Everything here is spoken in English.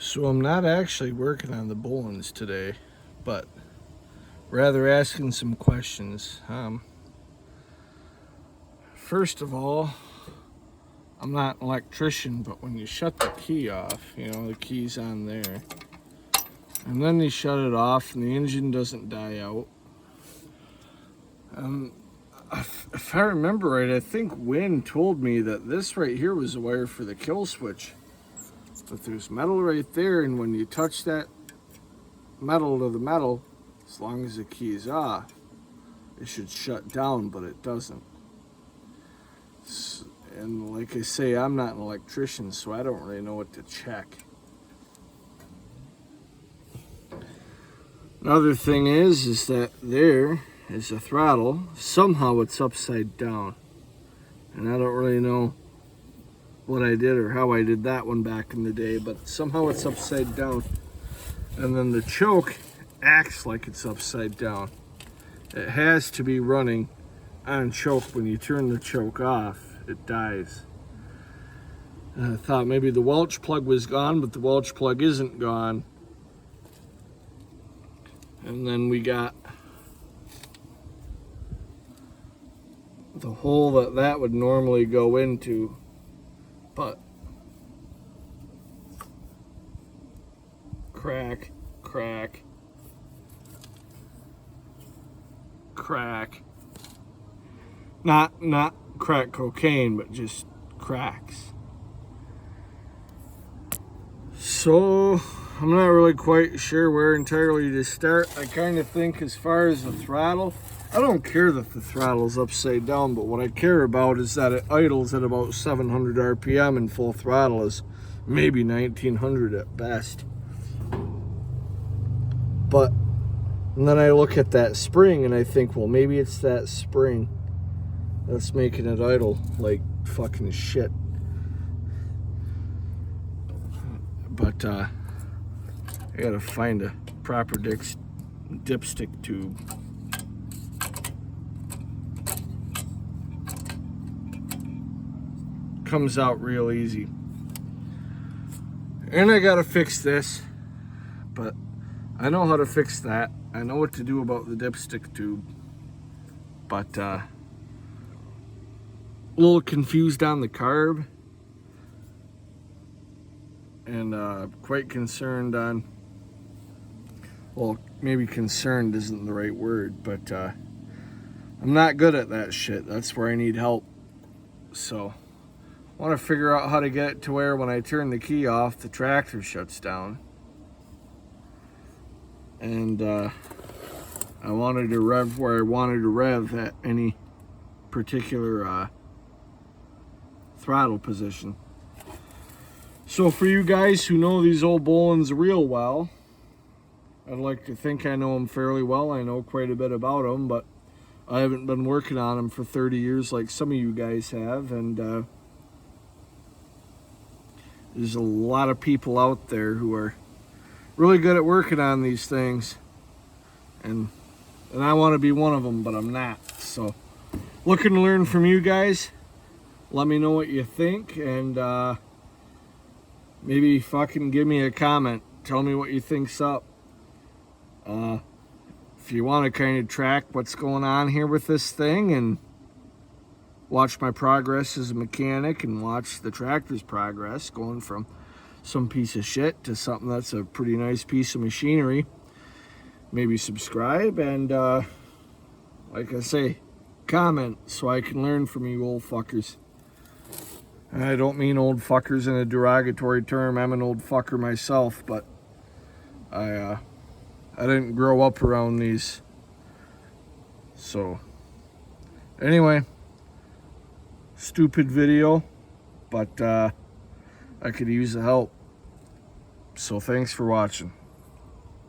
So I'm not actually working on the Bolens today, but rather asking some questions. First of all, I'm not an electrician, but when you shut the key off, the key's on there, and then you shut it off and the engine doesn't die out. If I remember right, I think Wynn told me that this right here was a wire for the kill switch. But there's metal right there, and when you touch that metal to the metal, as long as the key is off, it should shut down, but it doesn't. And like I say, I'm not an electrician, so I don't really know what to check. Another thing is that there is a throttle. Somehow it's upside down, and I don't really know what I did or how I did that one back in the day, but somehow it's upside down. And then the choke acts like it's upside down. It has to be running on choke. When you turn the choke off, it dies. And I thought maybe the Welch plug was gone, but the Welch plug isn't gone. And then we got the hole that would normally go into, but crack, crack, crack. Not crack cocaine, but just cracks. So I'm not really quite sure where entirely to start. I kind of think as far as the throttle, I don't care that the throttle's upside down, but what I care about is that it idles at about 700 RPM and full throttle is maybe 1900 at best. But and then I look at that spring and I think, well, maybe it's that spring that's making it idle like fucking shit. But I gotta find a proper dipstick tube. Comes out real easy. And I gotta fix this, but I know how to fix that. I know what to do about the dipstick tube, but a little confused on the carb, and quite concerned on, well, maybe concerned isn't the right word, but I'm not good at that shit. That's where I need help. So I want to figure out how to get it to where when I turn the key off, the tractor shuts down. And I wanted to rev where I wanted to rev at any particular throttle position. So for you guys who know these old Bolens real well, I'd like to think I know them fairly well. I know quite a bit about them, but I haven't been working on them for 30 years like some of you guys have, and there's a lot of people out there who are really good at working on these things, and I want to be one of them, but I'm not. So looking to learn from you guys. Let me know what you think, and maybe fucking give me a comment. Tell me what you think's up. If you want to kind of track what's going on here with this thing and watch my progress as a mechanic and watch the tractor's progress going from some piece of shit to something that's a pretty nice piece of machinery, maybe subscribe, and like I say, comment so I can learn from you old fuckers. And I don't mean old fuckers in a derogatory term. I'm an old fucker myself, but I didn't grow up around these. So anyway, stupid video, but I could use the help. So thanks for watching.